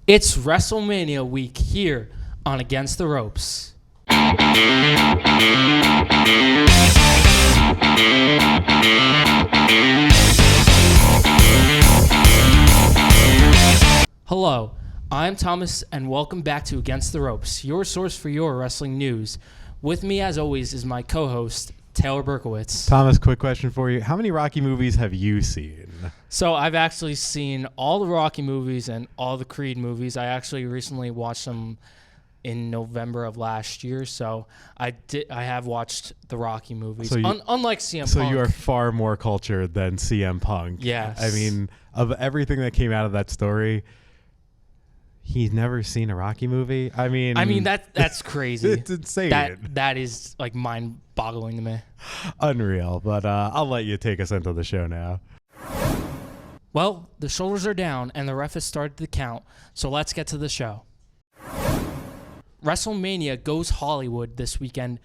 It's WrestleMania week here on Against the Ropes. Hello, I'm Thomas, and welcome back to Against the Ropes, your source for your wrestling news. With me, as always, is my co-host, Taylor Berkowitz. Thomas, quick question for you. How many Rocky movies have you seen? So I've actually seen all the Rocky movies and all the Creed movies. I actually recently watched them in November of last year, so I have watched the Rocky movies, So unlike CM Punk. So you are far more cultured than CM Punk. Yes. I mean, of everything that came out of that story, he's never seen a Rocky movie. I mean that's crazy. It's insane. That is like mind-boggling to me. Unreal. But I'll let you take us into the show now. Well, the shoulders are down and the ref has started the count, so let's get to the show. WrestleMania goes Hollywood this weekend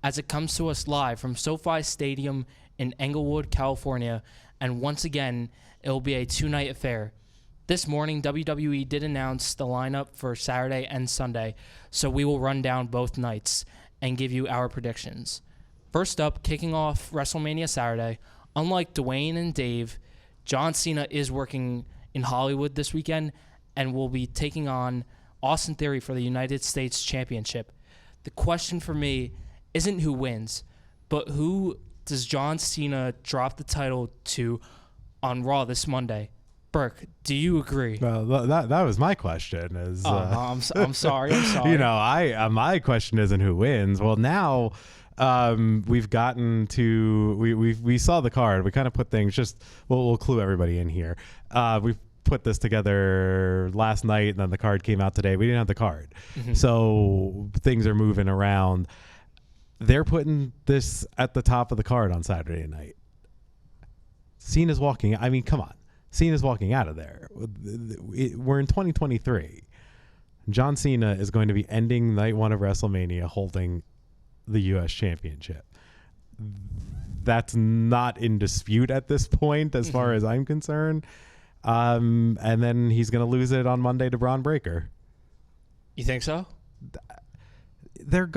as it comes to us live from SoFi Stadium in Englewood, California, and once again, it will be a two-night affair. This morning, WWE did announce the lineup for Saturday and Sunday, so we will run down both nights and give you our predictions. First up, kicking off WrestleMania Saturday, unlike Dwayne and Dave, John Cena is working in Hollywood this weekend and will be taking on Austin Theory for the United States Championship. The question for me isn't who wins, but who does John Cena drop the title to on Raw this Monday? Berk, do you agree? Well, that was my question. I'm sorry. You know, my question isn't who wins. Well, now we've gotten to we saw the card. We kind of put things we'll clue everybody in here. We've put this together last night, and then the card came out today. We didn't have the card, so things are moving around. They're putting this at the top of the card on Saturday night. Cena's walking. I mean, come on. Cena's walking out of there. We're in 2023. John Cena is going to be ending night one of WrestleMania holding the U.S. Championship. That's not in dispute at this point, as far as I'm concerned. And then he's going to lose it on Monday to Braun Breaker. You think so? They're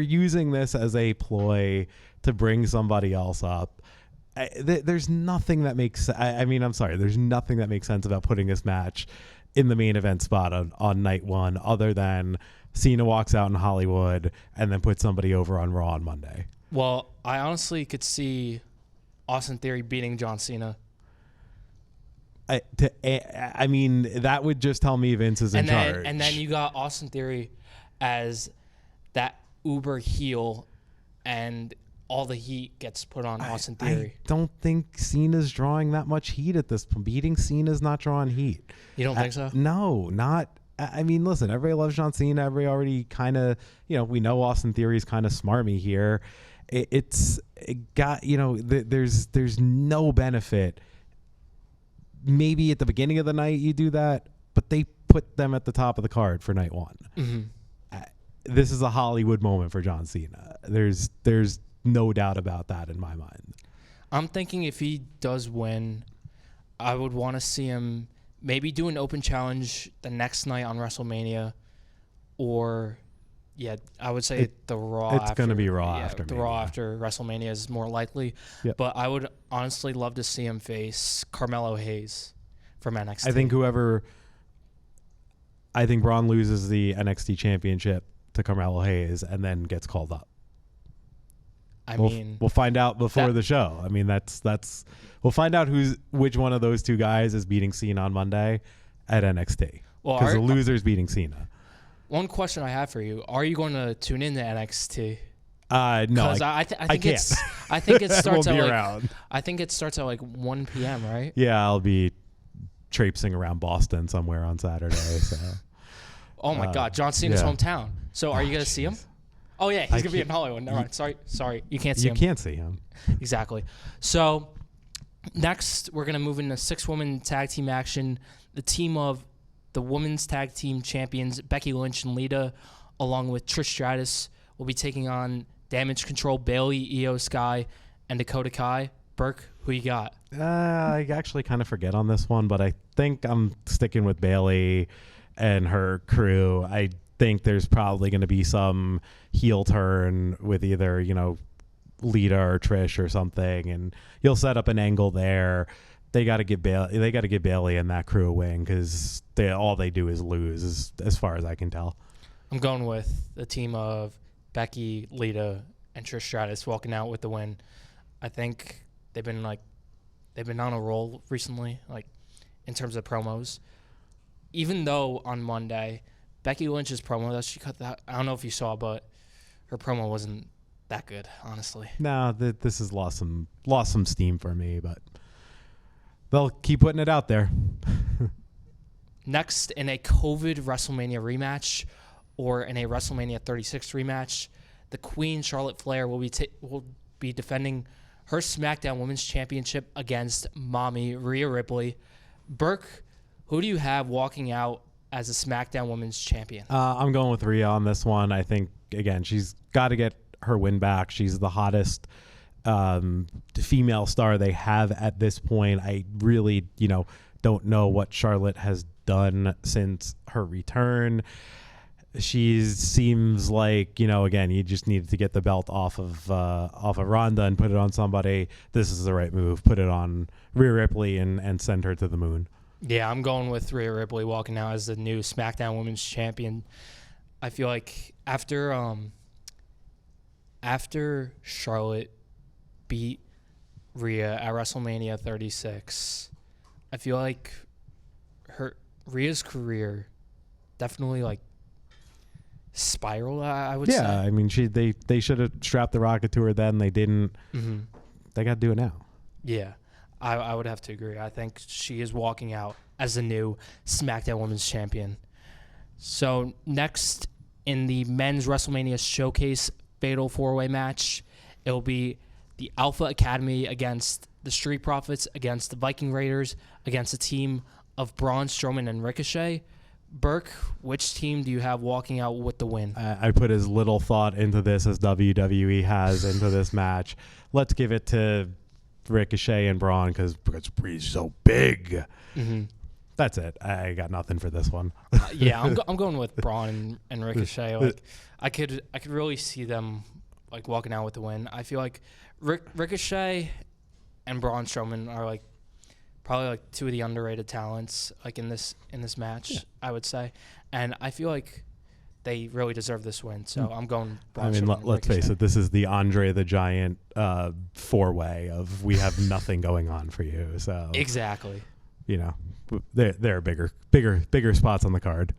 using this as a ploy to bring somebody else up. There's nothing that makes. I'm sorry. There's nothing that makes sense about putting this match in the main event spot on night one, other than Cena walks out in Hollywood and then puts somebody over on Raw on Monday. Well, I honestly could see Austin Theory beating John Cena. I mean, that would just tell me Vince is in charge. And then you got Austin Theory as that uber heel, and all the heat gets put on Austin Theory. I don't think Cena's drawing that much heat at this point. Beating Cena's not drawing heat. You don't think so? No, not. I mean, listen, everybody loves John Cena. Everybody already kind of, we know Austin Theory's kind of smarmy here. There's no benefit. Maybe at the beginning of the night you do that, but they put them at the top of the card for night one. This is a Hollywood moment for John Cena. There's no doubt about that in my mind. I'm thinking if he does win, I would want to see him maybe do an open challenge the next night on WrestleMania, or I would say the Raw. It's going to be Raw after. The Raw after WrestleMania is more likely. Yep. But I would honestly love to see him face Carmelo Hayes from NXT. I think Braun loses the NXT Championship to Carmelo Hayes and then gets called up. We'll find out before the show. I mean, we'll find out which one of those two guys is beating Cena on Monday at NXT. Because the loser's beating Cena. One question I have for you: are you going to tune in to NXT? No, because I think it starts at around. I think it starts at like 1 p.m. Right? Yeah, I'll be traipsing around Boston somewhere on Saturday. So. Oh my God, John Cena's hometown. So are you going to see him? Oh, yeah, he's going to be in Hollywood. Never mind. Sorry. You can't see him. You can't see him. Exactly. So next, we're going to move into 6-woman tag team action. The team of the women's tag team champions, Becky Lynch and Lita, along with Trish Stratus, will be taking on Damage Control, Bayley, Io Sky, and Dakota Kai. Berk, who you got? I actually kind of forget on this one, but I think I'm sticking with Bayley and her crew. I think there's probably going to be some heel turn with either, Lita or Trish or something, and you'll set up an angle there. They got to give Bayley and that crew a win because all they do is lose, as far as I can tell. I'm going with the team of Becky, Lita, and Trish Stratus walking out with the win. I think they've been on a roll recently, in terms of promos. Even though on Monday, Becky Lynch's promo that she cut that, I don't know if you saw, but her promo wasn't that good, honestly. No, this has lost some steam for me, but they'll keep putting it out there. Next, in a COVID WrestleMania rematch or in a WrestleMania 36 rematch, the Queen Charlotte Flair will be defending her SmackDown Women's Championship against Mommy Rhea Ripley. Berk, who do you have walking out as a SmackDown Women's Champion? I'm going with Rhea on this one. I think, again, she's got to get her win back. She's the hottest female star they have at this point. I really, don't know what Charlotte has done since her return. She seems like, again, you just needed to get the belt off of Ronda and put it on somebody. This is the right move. Put it on Rhea Ripley and send her to the moon. Yeah, I'm going with Rhea Ripley walking out as the new SmackDown Women's Champion. I feel like after Charlotte beat Rhea at WrestleMania 36, I feel like Rhea's career definitely spiral, I would say. Yeah, I mean, they should have strapped the rocket to her then. They didn't. Mm-hmm. They got to do it now. Yeah, I would have to agree. I think she is walking out as the new SmackDown Women's Champion. So next in the men's WrestleMania Showcase Fatal 4-Way match, it will be the Alpha Academy against the Street Profits, against the Viking Raiders, against a team of Braun, Strowman, and Ricochet. Berk, which team do you have walking out with the win? I put as little thought into this as WWE has into this match. Let's give it to Ricochet and Braun because he's so big. Mm-hmm. That's it. I got nothing for this one. Yeah, I'm going with Braun and Ricochet. I could really see them walking out with the win. I feel like Ricochet and Braun Strowman are probably two of the underrated talents in this match. Yeah. I would say, and I feel like they really deserve this win. So I'm going Braun Strowman. Let's face it, this is the Andre the Giant 4-way of we have nothing going on for you. So exactly. There are bigger spots on the card.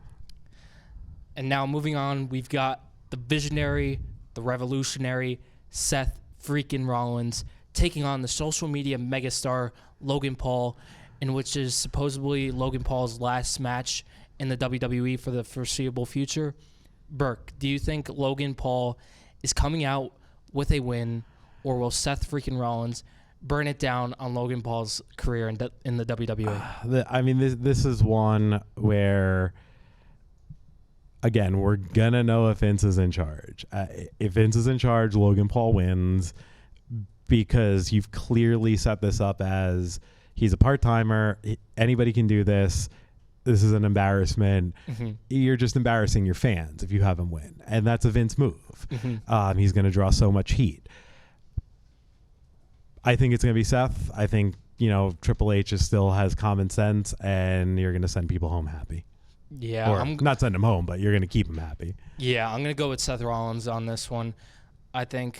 And now moving on, we've got the visionary, the revolutionary Seth freaking Rollins taking on the social media megastar Logan Paul, in which is supposedly Logan Paul's last match in the WWE for the foreseeable future. Berk, do you think Logan Paul is coming out with a win, or will Seth freaking Rollins burn it down on Logan Paul's career in the WWE? This is one where, again, we're going to know if Vince is in charge. If Vince is in charge, Logan Paul wins because you've clearly set this up as he's a part-timer. Anybody can do this. This is an embarrassment. Mm-hmm. You're just embarrassing your fans if you have him win. And that's a Vince move. Mm-hmm. He's going to draw so much heat. I think it's going to be Seth. I think, Triple H still has common sense, and you're going to send people home happy. Yeah. Or not send them home, but you're going to keep them happy. Yeah, I'm going to go with Seth Rollins on this one. I think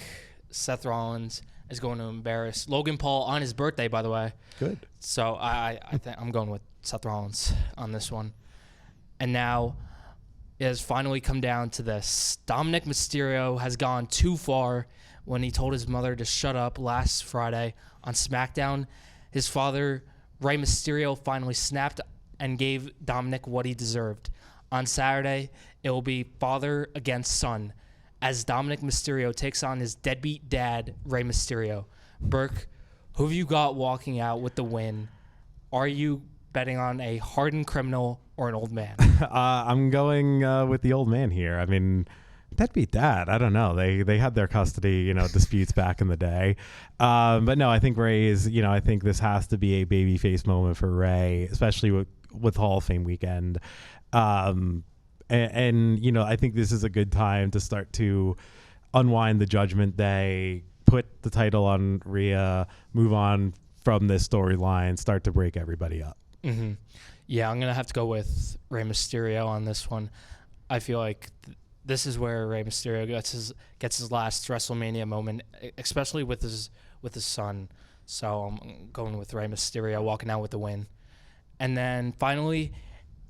Seth Rollins is going to embarrass Logan Paul on his birthday, by the way. Good. So I think I'm going with Seth Rollins on this one. And now it has finally come down to this. Dominik Mysterio has gone too far when he told his mother to shut up last Friday on SmackDown. His father, Rey Mysterio, finally snapped and gave Dominik what he deserved. On Saturday, it will be father against son, as Dominik Mysterio takes on his deadbeat dad, Rey Mysterio. Berk, who have you got walking out with the win? Are you betting on a hardened criminal or an old man? I'm going with the old man here. Deadbeat dad. I don't know. They had their custody, disputes back in the day. But no, I think Ray's, I think this has to be a babyface moment for Ray, especially with Hall of Fame weekend. And I think this is a good time to start to unwind the Judgment Day, put the title on RHEA, move on from this storyline, start to break everybody up. Mm-hmm. Yeah, I'm going to have to go with Rey Mysterio on this one. I feel like this is where Rey Mysterio gets his last WrestleMania moment, especially with his son. So I'm going with Rey Mysterio walking out with the win. And then finally,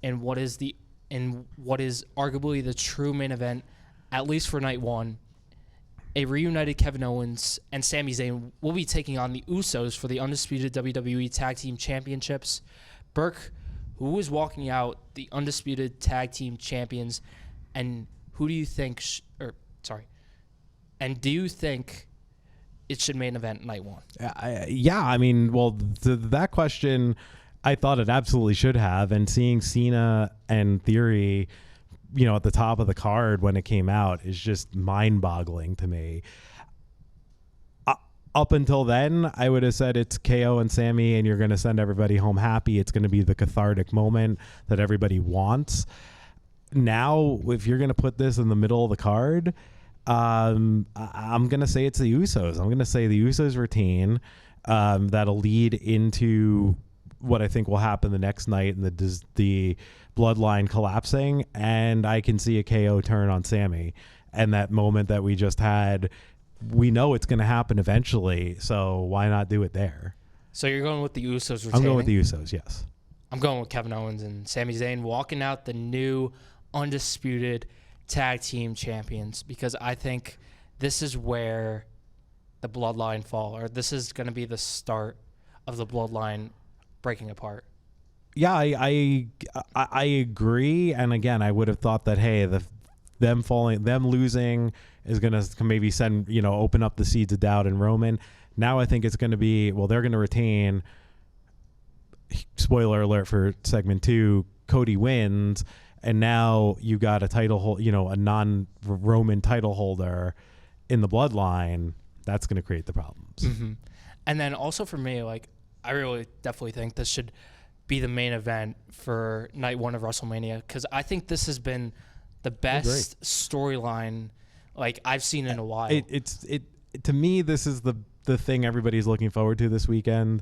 in what is arguably the true main event, at least for night one, a reunited Kevin Owens and Sami Zayn will be taking on the Usos for the undisputed WWE Tag Team Championships. Berk, who is walking out the undisputed Tag Team Champions, and who do you think? And do you think it should main event night one? That question, I thought it absolutely should have. And seeing Cena and Theory, at the top of the card when it came out is just mind-boggling to me. Up until then, I would have said it's KO and Sammy, and you're going to send everybody home happy. It's going to be the cathartic moment that everybody wants. Now, if you're going to put this in the middle of the card, I'm going to say it's the Usos. I'm going to say the Usos retain. That'll lead into what I think will happen the next night, and the bloodline collapsing, and I can see a KO turn on Sammy. And that moment that we just had, we know it's going to happen eventually, so why not do it there? So you're going with the Usos retaining? I'm going with the Usos, yes. I'm going with Kevin Owens and Sami Zayn walking out the new undisputed tag team champions, because I think this is where the bloodline fall, or this is going to be the start of the bloodline breaking apart. Yeah, I agree. And again, I would have thought that, hey, them losing is going to maybe open up the seeds of doubt in Roman. Now I think it's going to be, they're going to retain. Spoiler alert for segment 2, Cody wins, and now you got a title hold, a non-Roman title holder in the bloodline. That's going to create the problems. Mm-hmm. And then also for me, I really definitely think this should be the main event for night one of WrestleMania, because I think this has been the best storyline I've seen in a while. To me, this is the thing everybody's looking forward to this weekend.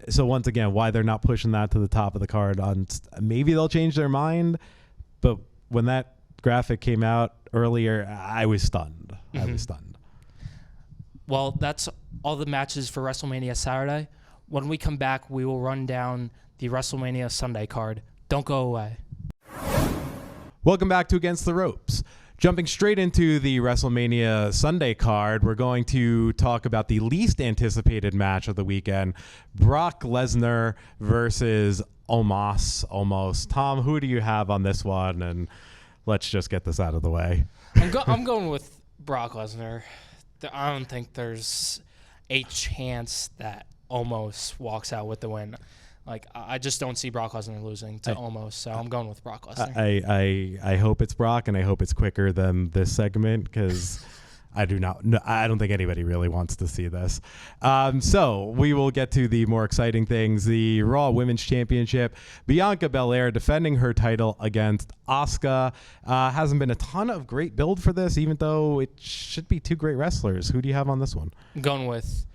So once again, why they're not pushing that to the top of the card, maybe they'll change their mind, but when that graphic came out earlier, I was stunned. Mm-hmm. I was stunned. Well, that's all the matches for WrestleMania Saturday. When we come back, we will run down the WrestleMania Sunday card. Don't go away. Welcome back to Against the Ropes. Jumping straight into the WrestleMania Sunday card, we're going to talk about the least anticipated match of the weekend, Brock Lesnar versus Omos. Tom, who do you have on this one? And let's just get this out of the way. I'm going with Brock Lesnar. I don't think there's a chance that Omos walks out with the win. I just don't see Brock Lesnar losing to Omos, so I'm going with Brock Lesnar. I hope it's Brock, and I hope it's quicker than this segment, because I don't think anybody really wants to see this. So we will get to the more exciting things. The Raw Women's Championship, Bianca Belair defending her title against AUSKA. Hasn't been a ton of great build for this, even though it should be two great wrestlers. Who do you have on this one? I'm going with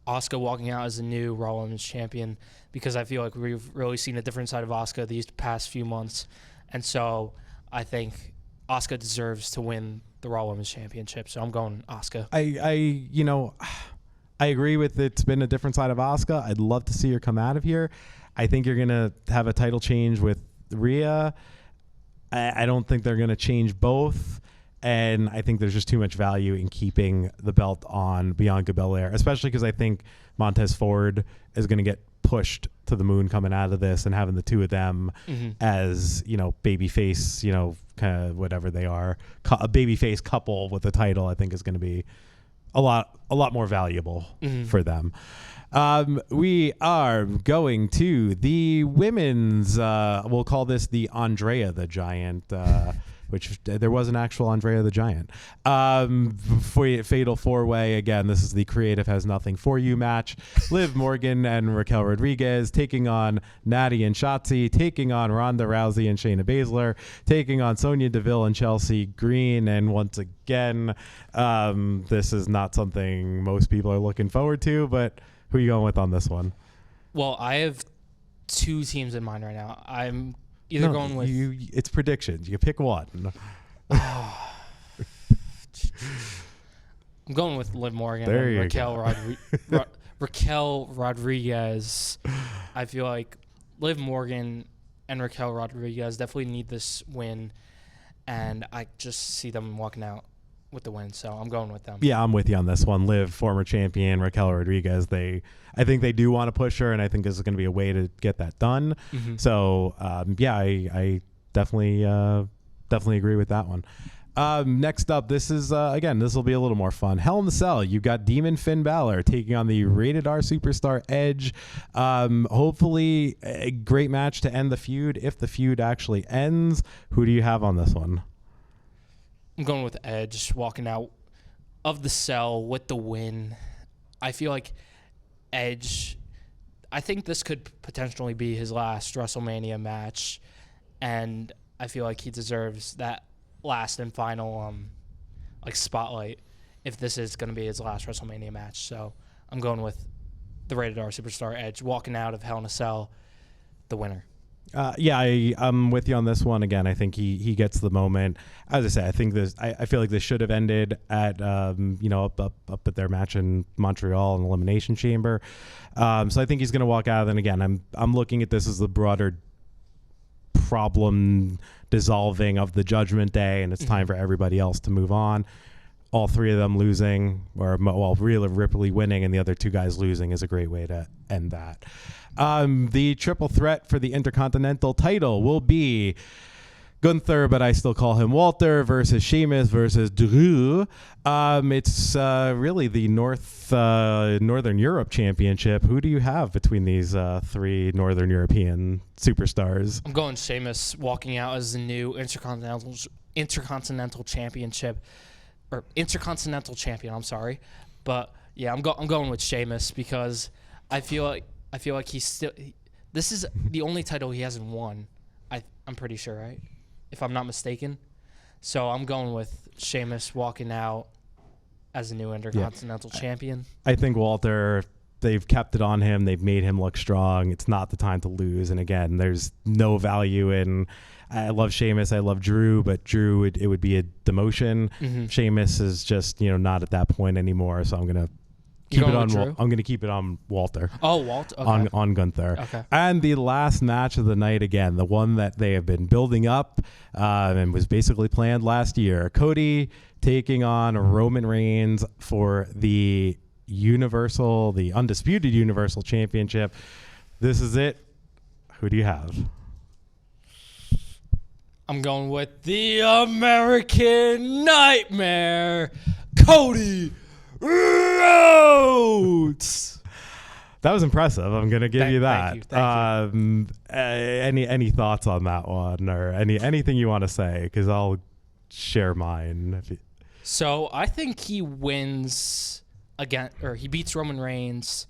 AUSKA walking out as the new Raw Women's Champion, because I feel like we've really seen a different side of AUSKA these past few months. And so I think AUSKA deserves to win the Raw Women's Championship. So I'm going AUSKA. I agree with it's been a different side of AUSKA. I'd love to see her come out of here. I think you're going to have a title change with RHEA. I don't think they're going to change both. And I think there's just too much value in keeping the belt on Bianca Belair, especially because I think Montez Ford is going to get pushed to the moon coming out of this, and having the two of them as, babyface, kind of whatever they are, a babyface couple with a title, I think is going to be a lot more valuable for them. We are going to the women's, we'll call this the Andrea the Giant which there was an actual Andrea the Giant. Fatal 4-way, again, this is the Creative Has Nothing For You match. Liv Morgan and Raquel Rodriguez taking on Natty and Shotzi, taking on Ronda Rousey and Shayna Baszler, taking on Sonya Deville and Chelsea Green. And once again, this is not something most people are looking forward to, but who are you going with on this one? Well, I have 2 teams in mind right now. I'm either going with... It's predictions. You pick one. I'm going with Liv Morgan and Raquel Rodriguez. I feel like Liv Morgan and Raquel Rodriguez definitely need this win, and I just see them walking out with the win, so I'm going with them. Yeah, I'm with you on this one. Liv, former champion, Raquel Rodriguez, I think they do want to push her, and I think this is going to be a way to get that done. Mm-hmm. So, I definitely agree with that one. Next up, this is, again, this will be a little more fun. Hell in the Cell, you've got Demon Finn Balor taking on the Rated R Superstar Edge. Hopefully, a great match to end the feud, if the feud actually ends. Who do you have on this one? I'm going with Edge, walking out of the Cell with the win. I feel like Edge, I think this could potentially be his last WrestleMania match, and I feel like he deserves that last and final spotlight if this is going to be his last WrestleMania match. So I'm going with the Rated R Superstar Edge, walking out of Hell in a Cell, the winner. I'm with you on this one. Again, I think he gets the moment. As I say, I think this. I feel like this should have ended at up at their match in Montreal in Elimination Chamber. So I think he's going to walk out. And again, I'm looking at this as the broader problem dissolving of the Judgment Day, and it's time for everybody else to move on. All 3 of them losing, or Rhea Ripley winning and the other 2 guys losing is a great way to end that. The triple threat for the Intercontinental title will be Gunther, but I still call him Walter, versus Sheamus versus Drew. It's really the Northern Europe Championship. Who do you have between these 3 Northern European superstars? I'm going Sheamus, walking out as the new Intercontinental Championship. Or Intercontinental Champion, I'm sorry. But yeah, I'm going with Sheamus because I feel like he's still this is the only title he hasn't won. I'm pretty sure, right? If I'm not mistaken. So I'm going with Sheamus walking out as the new Intercontinental Champion. I think Walter, they've kept it on him. They've made him look strong. It's not the time to lose. And again, there's no value in I love Sheamus. I love Drew, but Drew, it would be a demotion. Mm-hmm. Sheamus is just, not at that point anymore. So I'm going to keep it on. I'm going to keep it on Walter. Oh, Walter. Okay. On Gunther. Okay. And the last match of the night, again, the one that they have been building up and was basically planned last year. Cody taking on Roman Reigns for the undisputed Universal Championship. This is it. Who do you have? I'm going with the American Nightmare, Cody Rhodes. That was impressive. I'm going to give you that. Thank you. Any thoughts on that one, or anything you want to say? Because I'll share mine. So I think he wins again, or he beats Roman Reigns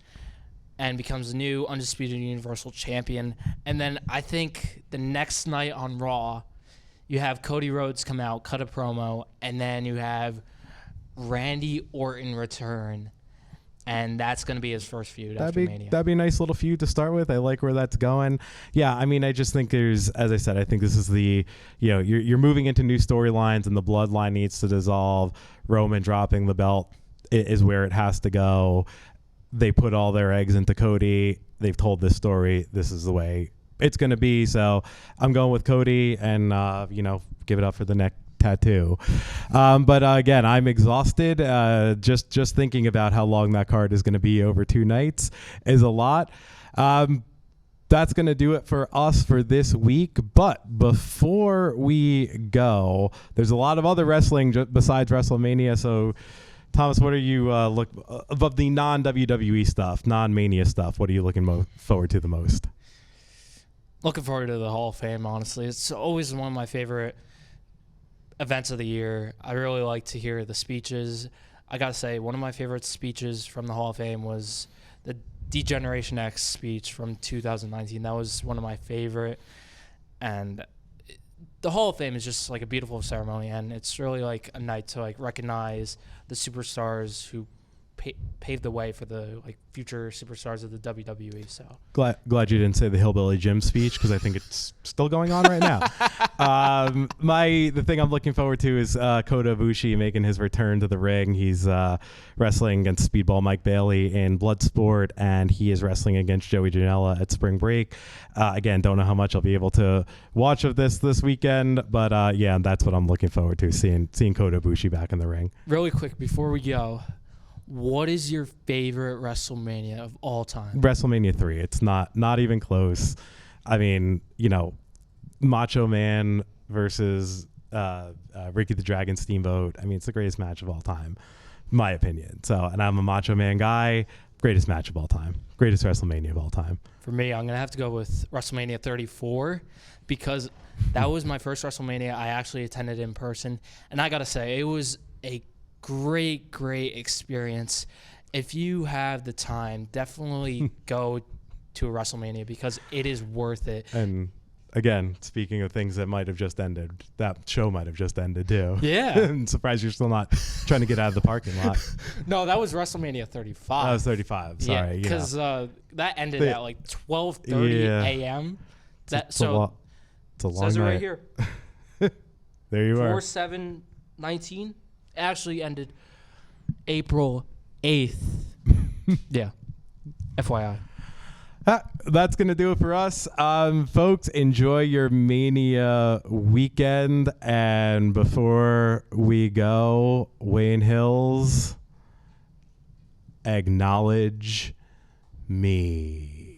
and becomes the new undisputed Universal Champion. And then I think the next night on Raw, you have Cody Rhodes come out, cut a promo, and then you have Randy Orton return, and that's going to be his first feud after Mania. That'd be a nice little feud to start with. I like where that's going. Yeah, I mean, I just think there's, as I said, I think this is the, you're moving into new storylines, and the bloodline needs to dissolve. Roman dropping the belt is where it has to go. They put all their eggs into Cody. They've told this story. This is the way it's going to be. So I'm going with Cody, and give it up for the neck tattoo. But again, I'm exhausted. Just thinking about how long that card is going to be over 2 nights is a lot. That's going to do it for us for this week. But before we go, there's a lot of other wrestling besides WrestleMania. So Thomas, what are you above the non-WWE stuff, non-Mania stuff? What are you looking forward to the most? Looking forward to the Hall of Fame, honestly. It's always one of my favorite events of the year. I really like to hear the speeches. I gotta say, one of my favorite speeches from the Hall of Fame was the D-Generation X speech from 2019. That was one of my favorite. And the Hall of Fame is just like a beautiful ceremony, and it's really like a night to like recognize the superstars who paved the way for the like future superstars of the WWE. So glad you didn't say the Hillbilly Jim speech, because I think it's still going on right now. The thing I'm looking forward to is Kota Ibushi making his return to the ring. He's wrestling against Speedball Mike Bailey in Bloodsport, and he is wrestling against Joey Janela at Spring Break. Again, don't know how much I'll be able to watch of this weekend, but yeah, that's what I'm looking forward to, seeing Kota Ibushi back in the ring. Really quick before we go, what is your favorite WrestleMania of all time? WrestleMania 3. It's not even close. I mean, you know, Macho Man versus Ricky the Dragon Steamboat. I mean, it's the greatest match of all time, in my opinion. So, and I'm a Macho Man guy. Greatest match of all time. Greatest WrestleMania of all time. For me, I'm going to have to go with WrestleMania 34, because that was my first WrestleMania I actually attended in person. And I got to say, it was a great experience. If you have the time, definitely go to a WrestleMania, because it is worth it. And again, speaking of things that might have just ended, that show might have just ended too. Yeah. I'm surprised you're still not trying to get out of the parking lot. No, that was WrestleMania 35. That was 35. Sorry. Yeah, because that ended at like 12:30 a.m. It's a long says it night. right here. There you are. 4/7/19. Actually ended April 8th. Yeah. FYI. That's going to do it for us. Folks, enjoy your Mania weekend. And before we go, Wayne Hills, acknowledge me.